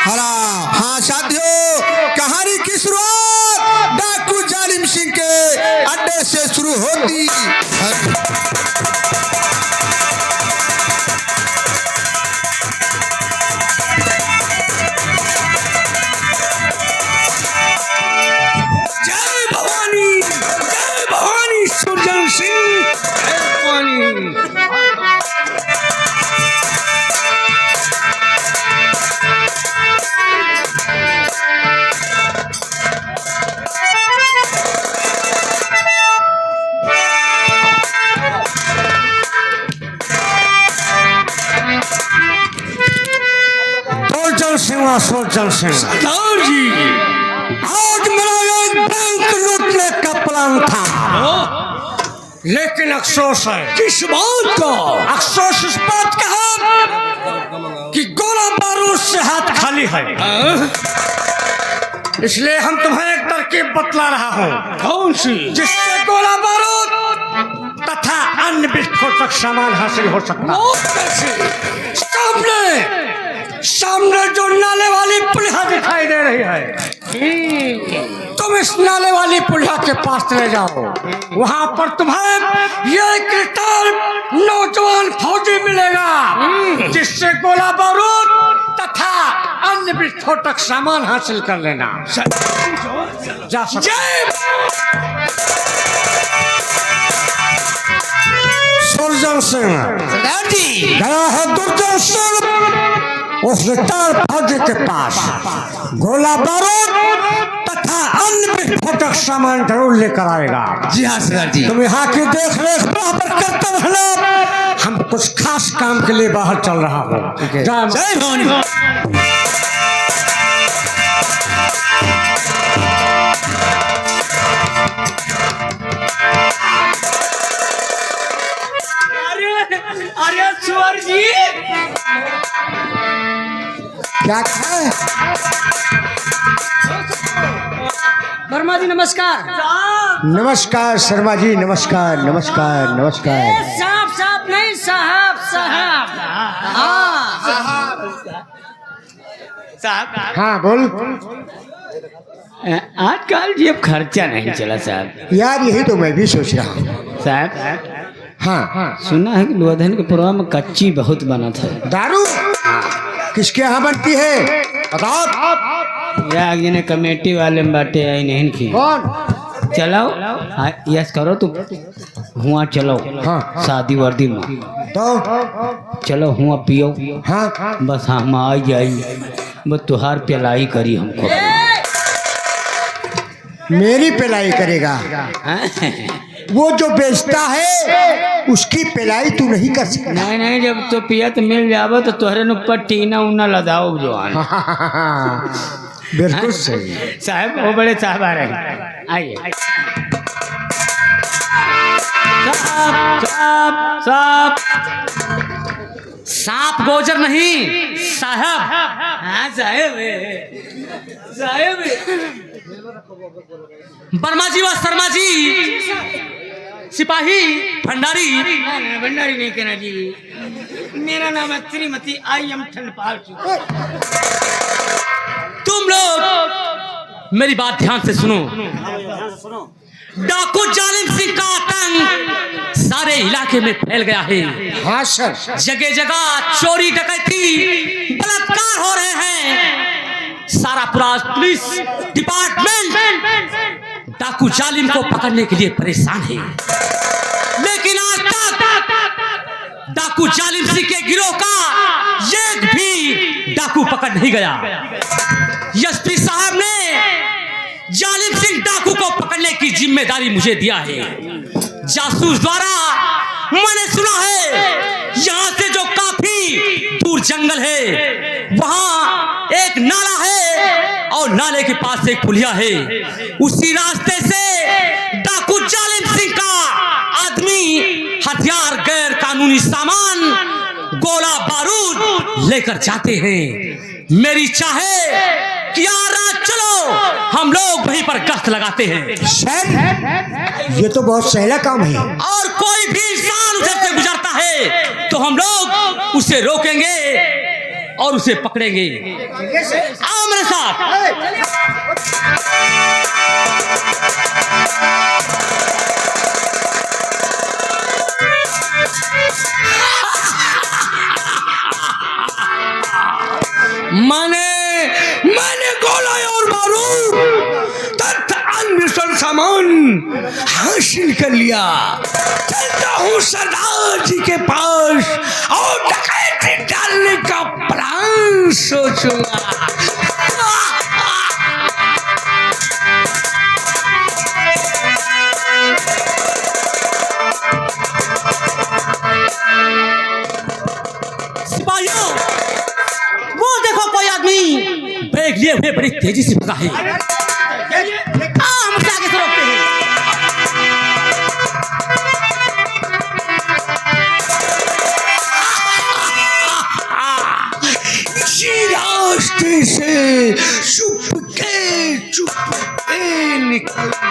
हाँ साथियों, कहानी की शुरुआत डाकू जालिम सिंह के अड्डे से शुरू होती। जय भवानी सुरजन सिंह, जय भवानी। सुरजन सिंह सरदार जी, आज मेरा एक बैंक लूटने का प्लान था, लेकिन अफसोस है। किस बात का? अफसोस इस बात का है कि गोला बारूद से हाथ खाली है। इसलिए हम तुम्हें एक तरकीब बतला रहा हूँ। कौन सी? जिससे गोला बारूद तथा अन्य विस्फोटक सामान हासिल हो सकता है। सामने जो नाले वाली पुलिया दिखाई दे रही है, तुम इस नाले वाली पुलिया के पास चले जाओ। वहां पर तुम्हें ये एक नौजवान फौजी मिलेगा, जिससे गोला बारूद तथा अन्य विस्फोटक सामान हासिल कर लेना। जा सुरजन सिंह सरदार जी, गया है दुर्जन सिंह उस रिटायर फौजी के पास। गोला बारूद तथा अन्य विस्फोटक सामान जरूर लेकर आएगा। जी हाँ सरदार जी। तुम यहाँ की देख रेख बराबर करते रहना। हम कुछ खास काम के लिए बाहर चल रहा हूँ। जय भवानी। अरे सुअर जी, क्या है? वर्मा जी नमस्कार। नमस्कार शर्मा जी, नमस्कार नमस्कार नमस्कार। साहब साहब नहीं, साहब साहब। साहब हाँ बोल। आजकल जेब खर्चा नहीं चला साहब। यार यही तो मैं भी सोच रहा हूँ। साहब हाँ, सुना है कि लोधन के प्रोग्राम में कच्ची बहुत बना था। दारू किसके यहाँ बनती है बताओ। यार ने कमेटी वाले में बाटे आई नहीं की। कौन? चलाओ यस करो तुम हुआ चलो। हाँ। शादी वर्दी में तो चलो हुआ पियो। हाँ बस हम आ जाई, बस तुहार पिलाई करी हमको। मेरी पिलाई करेगा? वो जो बेचता है उसकी पिलाई तू नहीं कर सकता। नहीं नहीं, जब तो पियत मिल जावो तो तोहरे न ऊपर टीना उना लदाओ जवान। बिल्कुल सही। साहब वो बड़े साहब आ रहे हैं, आइए। साहब साहब साहब सांप गोजर नहीं साहब। हाँ साहब साहब। वर्मा जी व शर्मा जी, सिपाही भंडारी। भंडारी नहीं कहना जी, मेरा नाम है श्रीमती आई एम ठनपाल। तुम लोग मेरी बात ध्यान से सुनो। डाकू जालिम सिंह का आतंक सारे इलाके में फैल गया है। हाँ सर। जगह जगह चोरी डकैती बलात्कार हो रहे हैं। सारा पूरा पुलिस डिपार्टमेंट डाकू जालिम को पकड़ने के लिए परेशान है, लेकिन आज तक डाकू जालिम सिंह के गिरोह का एक भी डाकू पकड़ नहीं गया। एसपी साहब ने जालिम सिंह डाकू को पकड़ने की जिम्मेदारी मुझे दिया है। जासूस द्वारा मैंने सुना है यहाँ से जो काफी दूर जंगल है, वहाँ एक नाला है और नाले के पास एक पुलिया है। उसी रास्ते से डाकू जालिम सिंह का आदमी हथियार, गैर कानूनी सामान, गोला बारूद लेकर जाते हैं। मेरी चाहे कि यार चलो हम लोग वहीं पर गश्त लगाते हैं। सर ये तो बहुत सहला काम है। और कोई भी इंसान उधर से गुजरता है तो हम लोग उसे रोकेंगे और उसे पकड़ेंगे। आओ मेरे साथ। मैंने गोला और बारूद तथा अन्य सामान हासिल कर लिया। चलता हूँ सरदार जी के पास और डकैती डालने का प्लान सोचूंगा। सिपाहियों, वो देखो कोई आदमी बैग लिए हुए बड़ी तेजी से भगा है। हम उसे आगे से रोकते हैं। इसी रास्ते से चुपके निकलता।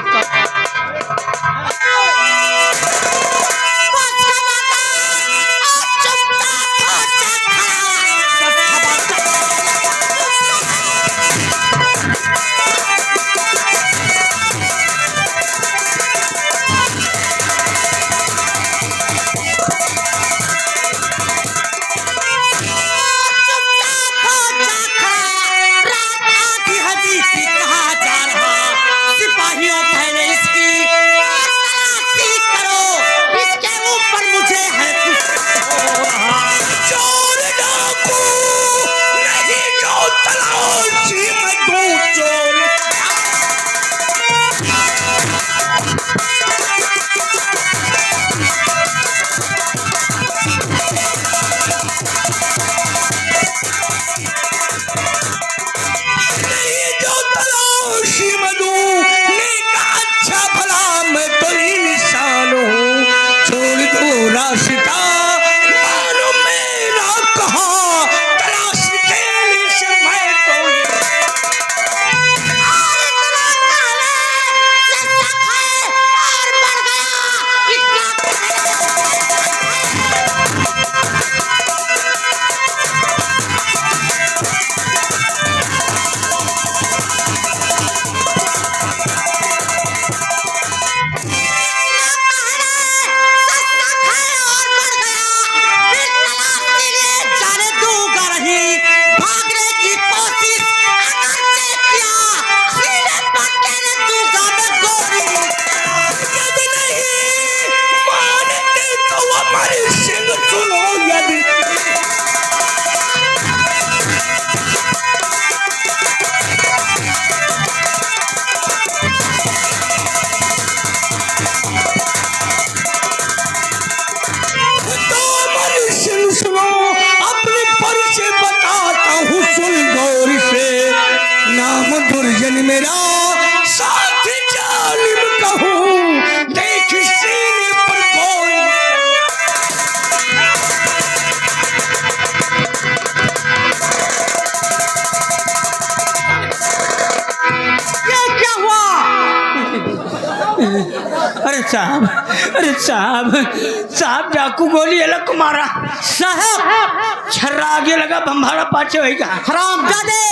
साहब डाकू गोली अलग मारा साहब, छर्रा आगे लगा बम्भारा पाछे होगा। हरामजादे,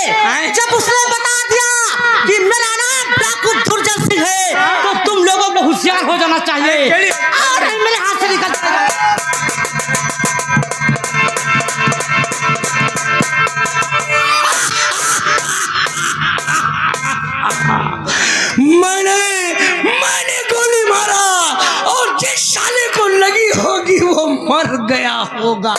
जब उसने बता दिया कि मेरा नाम डाकू दुर्जन सिंह है तो तुम लोगों को होशियार हो जाना चाहिए। और मेरे हाथ से निकल जाएगा। मैंने गोली मारा और जिस साले को लगी होगी वो मर गया होगा।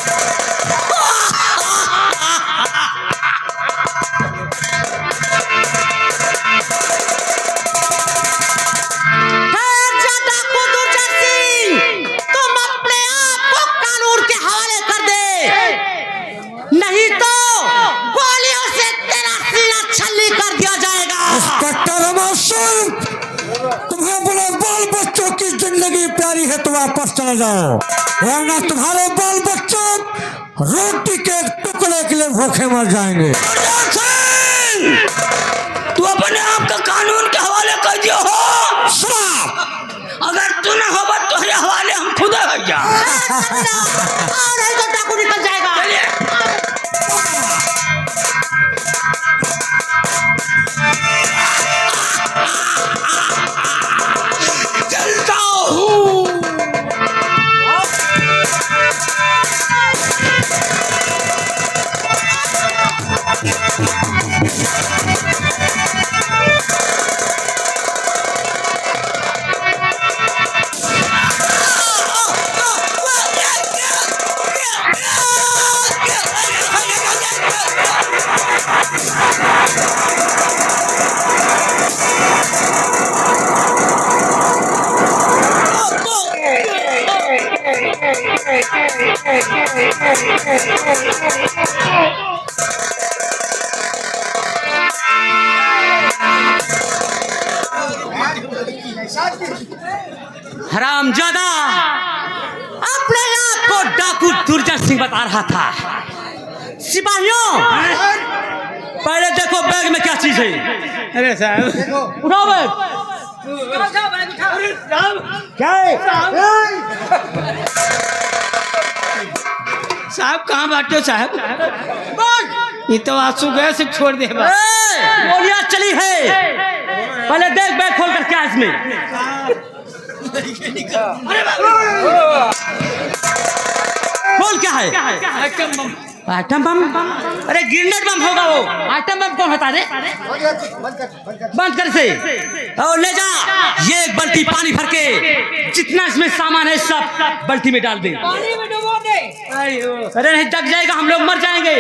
तुम अपने आप को कानून के हवाले कर दे, नहीं तो गोलियों से तेरा सीना छल्ली कर दिया जाएगा। तुम्हें बोले बाल बच्चों की जिंदगी प्यारी है तो वापस चले जाओ, वरना तुम्हारे बाल बच्चों रोटी के टुकड़े के लिए भूखे मर जाएंगे। तू अपने आप का कानून के हवाले कर दियो हो। अगर तू ना होगा तो हवाले हम खुद भैया। और है तो डाकू निकल जाएगा। हरामजादा अपने आप को डाकू दुर्जन सिंह बता रहा था। सिपाहियों, पहले देखो बैग में क्या चीज है। अरे साहब, उठाओ बैग। क्या है? साहब कहाँ बांटो साहब? ये तो आंसू गए से छोड़ दे बस। गोलियां चली है, पहले देख बैग खोल कर क्या है इसमें। खोल क्या है? Item bomb. अरे ग्रेनेड बम होगा वो। आइटम बम कौन होता है? बंद कर से और ले जा। ये एक बाल्टी पानी भर के जितना इसमें सामान है सब बाल्टी में डाल दे। पानी में डुबो दे। अरे नहीं, जग जाएगा, हम लोग मर जाएंगे।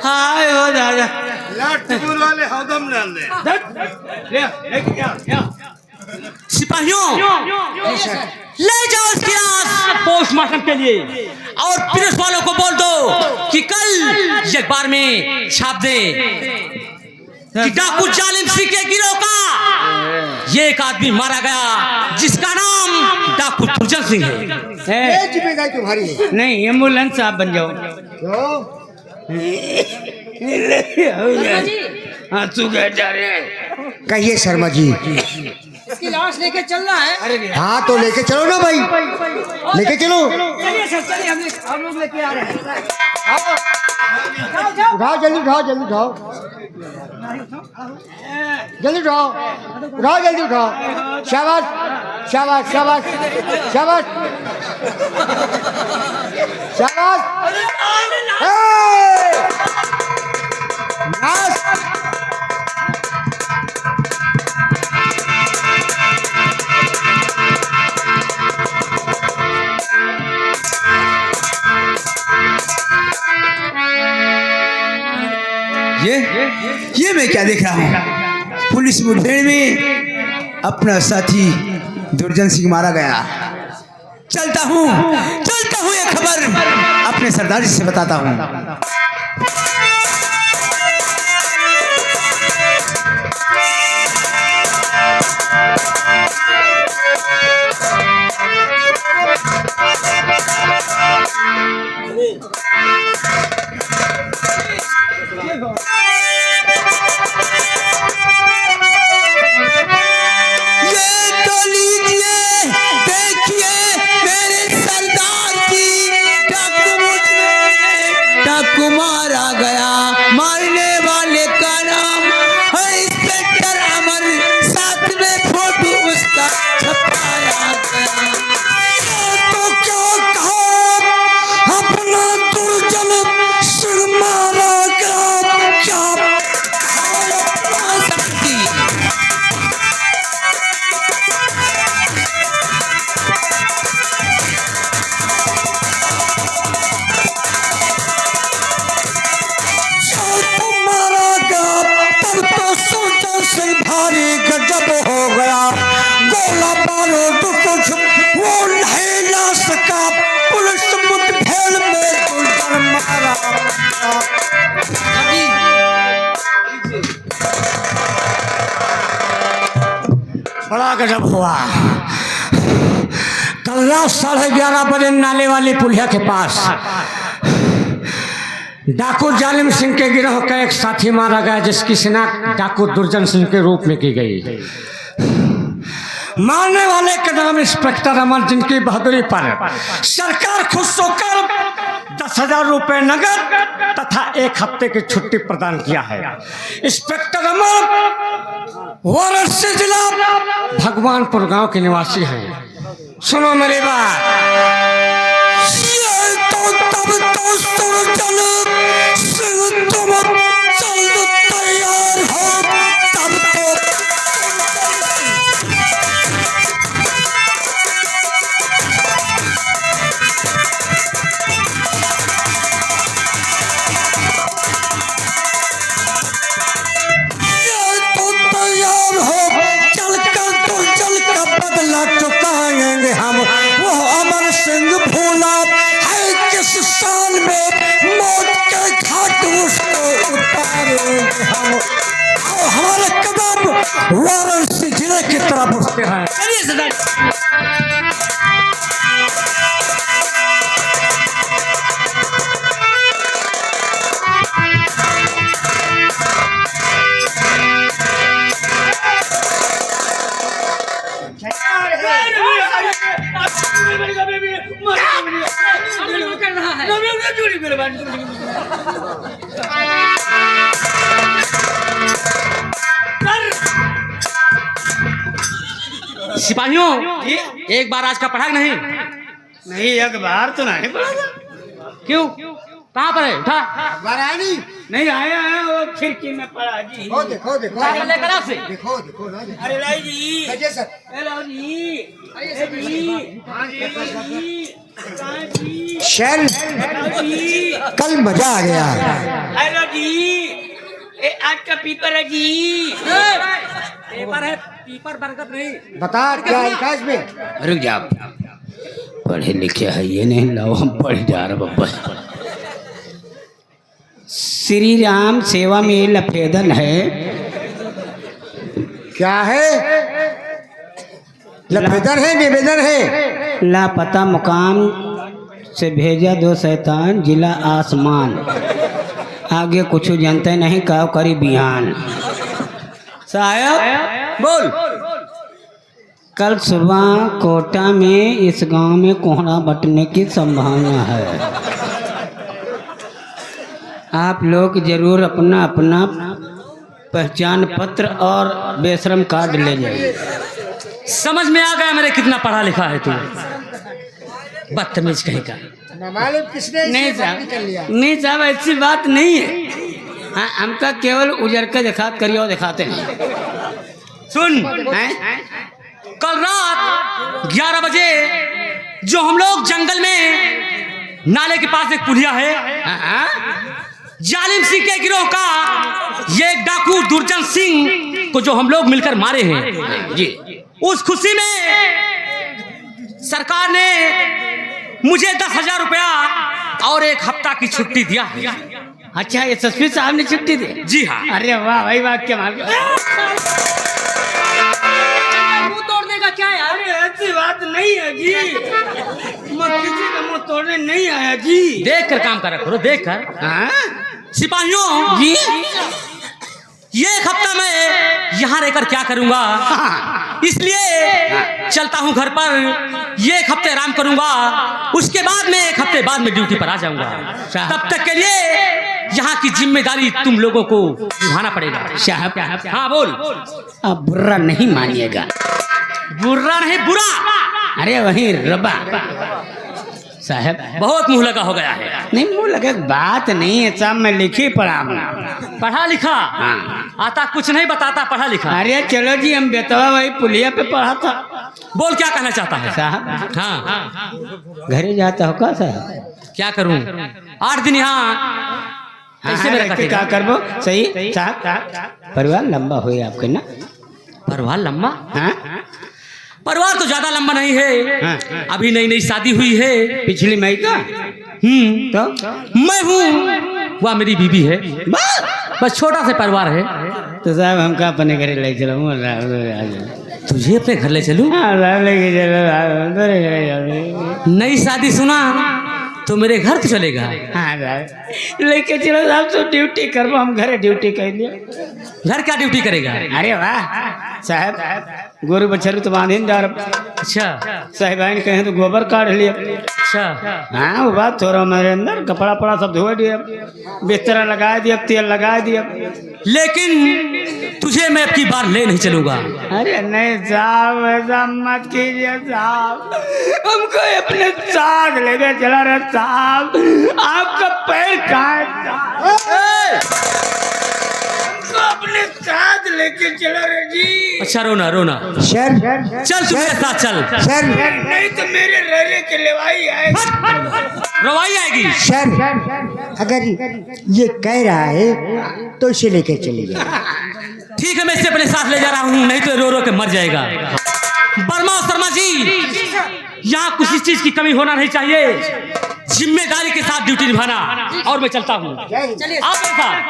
हाय हो दादा। वाले हदम डाल दे। सिपाहियों, ले जाओ उसकी लाश पोस्टमार्टम के लिए और पुलिस वालों को बोल दो कि कल अखबार में छाप दे कि डाकू जालिम सिंह के गिरोह का ये एक आदमी मारा गया जिसका नाम डाकू दुर्जन सिंह है। जिम्मेदारी तुम्हारी है। नहीं, एम्बुलेंस साहब बन जाओ। आंसू गए जा रहे। कहिए शर्मा जी। इसकी लाश लेके चलना है। हाँ तो लेके चलो ना भाई, लेके चलो। चलिए सर, चलिए हम लोग लेके आ रहे हैं। उठाओ जल्दी, उठाओ जल्दी, उठाओ जल्दी, उठाओ उठाओ जल्दी, उठाओ। शाबाश शाबाश शाबाश शाबाश शाबाश। ये मैं क्या देख रहा हूँ? पुलिस मुठभेड़ में अपना साथी दुर्जन सिंह मारा गया। चलता हूँ ये खबर अपने सरदार जी से बताता हूँ। मारा गया, मारने वाले का नाम है इंस्पेक्टर अमर, साथ में फोटो उसका छपाया गया। तो क्या कहा अपना दुर्जन सिंह मारा गया, क्या सकती भारी गजब हो गया। गोला बारूद कुछ वो नहीं ला सका, पुलिस मुठभेड़ में दुर्जन मारा। बड़ा गजब हुआ। कल रात 11:30 बजे नाले वाली पुलिया के पास डाकू जालिम सिंह के गिरोह का एक साथी मारा गया जिसकी शिनाख्त डाकू दुर्जन सिंह के रूप में की गई। मारने वाले का नाम इंस्पेक्टर अमर, जिनकी बहादुरी पर सरकार खुश होकर 10,000 रुपए नगद तथा 1 हफ्ते की छुट्टी प्रदान किया है। इंस्पेक्टर अमर वाराणसी जिला भगवानपुर गांव के निवासी हैं। सुनो मेरी बात। तब तो दुर्जन सिंह तुम रंग भोला है, किस साल में मौत के घाट उसको उतारेंगे हम। और हमारे कदम वाराणसी जिले की तरफ उठते हैं। चलिए सरदार। सिपाहियों, एक बार आज का पढ़ा कि नहीं? नहीं, अखबार तो नहीं पढ़ा था। क्यों? कहाँ पर है? उठा। नहीं आया है, वो खिड़की में पड़ा जी। देखो उठा कर लेकर आ से। देखो ना अरे लाई जी, हेलो जी, ए जी, कहाँ जी? शैल हेलो जी, कल मजा आ गया। हेलो जी, ए आज का पेपर है जी। पेपर है, पेपर बरकत नहीं। बता क्या लिखा इसमें? रुक जाओ, पढ़े लिखे है ये नहीं, लाओ हम पढ़ जा रहे बब्बा। श्री राम सेवा में लफेदन है। क्या है? लफेदर है, निवेदन है। लापता मुकाम से भेजा 2 शैतान, जिला आसमान। आगे कुछ जानते नहीं, का करी बिहान। साहब बोल। कल सुबह कोटा में इस गांव में कोहरा बटने की संभावना है। आप लोग जरूर अपना अपना पहचान पत्र और बेशरम कार्ड ले जाइए। समझ में आ गया मेरे कितना पढ़ा लिखा है तू। बदतमीज कहीं का। मालूम किसने नहीं साहब, नहीं साहब, ऐसी बात नहीं है। हाँ, हमका केवल उजर के दिखाते हैं। सुन, हैं? कल रात 11 बजे जो हम लोग जंगल में नाले के पास एक पुलिया है, हाँ? जालिम सिंह के गिरोह का ये एक डाकू दुर्जन सिंह को जो हम लोग मिलकर मारे हैं जी। उस खुशी में सरकार ने मुझे 10,000 रुपया और 1 हफ्ता की छुट्टी दिया है। अच्छा, ये एसएसपी साहब ने छुट्टी दी? जी हाँ। अरे वाह भाई वाह, क्या माल। मुंह तोड़ने का क्या यार? अरे ऐसी बात नहीं है जी, मैं किसी का मुंह तोड़ने नहीं आया जी। देख कर काम करा करो, देख कर। हाँ? सिपाहियों जी, ये 1 हफ्ता मैं यहाँ रहकर क्या करूंगा, इसलिए चलता हूँ घर पर। ये 1 हफ्ते आराम करूंगा, उसके बाद में 1 हफ्ते बाद में ड्यूटी पर आ जाऊंगा। तब तक के लिए यहाँ की जिम्मेदारी तुम लोगों को निभाना पड़ेगा। साहब हाँ बोल। अब बुरा नहीं मानिएगा। बुरा नहीं, बुरा। अरे वही रबा साहब, बहुत मुंह लगा हो गया है। नहीं मुँह लगे बात नहीं है साहब, मैं लिखी पढ़ा हूँ। पढ़ा लिखा हाँ। आता कुछ नहीं बताता, पढ़ा लिखा। अरे चलो जी, हम बेतवा वही पुलिया पे पढ़ा था। बोल क्या कहना चाहता है साहब? हाँ, घरे जाता हो का साहब? क्या करूं? 8 दिन यहाँ कैसे मेरा क्या कटेगा? करबो? सही साहब, परिवार लंबा हुए आपके ना? परिवार लंबा? हाँ? परिवार तो ज्यादा लंबा नहीं है। हाँ। अभी नई नई शादी हुई है। पिछली मई का? तो मैं हूँ, वह मेरी बीबी है। बस छोटा सा परिवार है। तो साहब हमका अपने घरे ले चलो। तुझे अपने घर ले चलूं? नई शादी सुना तो मेरे घर तो चलेगा। हाँ लेके चलो साहब, तो ड्यूटी करबो, हम घरे ड्यूटी कर लिया। घर क्या ड्यूटी करेगा? अरे वाह साहब, गोरू बछरू तो बांधे जा रहा। अच्छा साहिबाइन कहें तो गोबर काट लिया। अच्छा, हाँ वो बात थोड़ा मेरे अंदर कपड़ा पड़ा सब धो दिया, बिस्तरा लगा दिया, तेल लगा दिया। लेकिन तुझे मैं अब की बार ले नहीं चलूंगा। अरे नहीं साहब, ऐसा मत कीजिए साहब, हमको अपने साथ लेके चला रहा साहब। आपका पैर काट, हमको अपने साथ लेके चला रहा जी। अच्छा रोना रोना, सर चल तू मेरे साथ चल। सर नहीं तो मेरे रहने के लेवाई आएगी, रवाई आएगी। सर अगर ये कह रहा है तो इसे लेकर चलिए। ठीक है, मैं इसे अपने साथ ले जा रहा हूँ, नहीं तो रो रो के मर जाएगा। वर्मा और शर्मा जी यहाँ किसी चीज की कमी होना नहीं चाहिए। जिम्मेदारी के साथ ड्यूटी निभाना। और मैं चलता हूँ। चलिए आप साहब।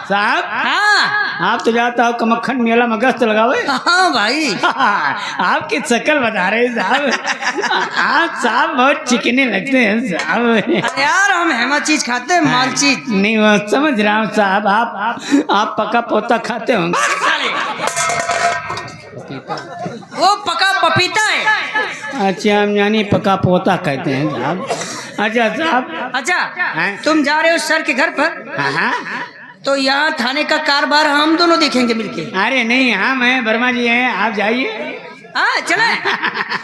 साहब हाँ आप तो जाता हो कमक्खन मेला में गश्त लगावे। हाँ भाई आपकी शक्ल बता रहे साहब। आप साहब बहुत चिकने लगते हैं साहब। अरे यार हम हेमा चीज खाते हैं माल चीज। नहीं वो समझ रहा हूँ साहब। आप पका पोता खाते होंगे। वो पका पपीता है। अच्छा हम यानी पका पोता कहते हैं साहब। अच्छा साहब। अच्छा तुम जा रहे हो सर के घर पर, हाँ तो यहाँ थाने का कारोबार हम दोनों देखेंगे मिलके। अरे नहीं हम हैं, वर्मा जी हैं, आप जाइए। हाँ चले।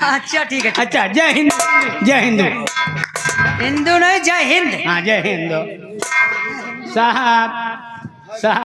अच्छा ठीक है। अच्छा जय हिंद। जय हिंद। हिंदू नहीं जय हिंद। हाँ जय हिंद साहब। साहब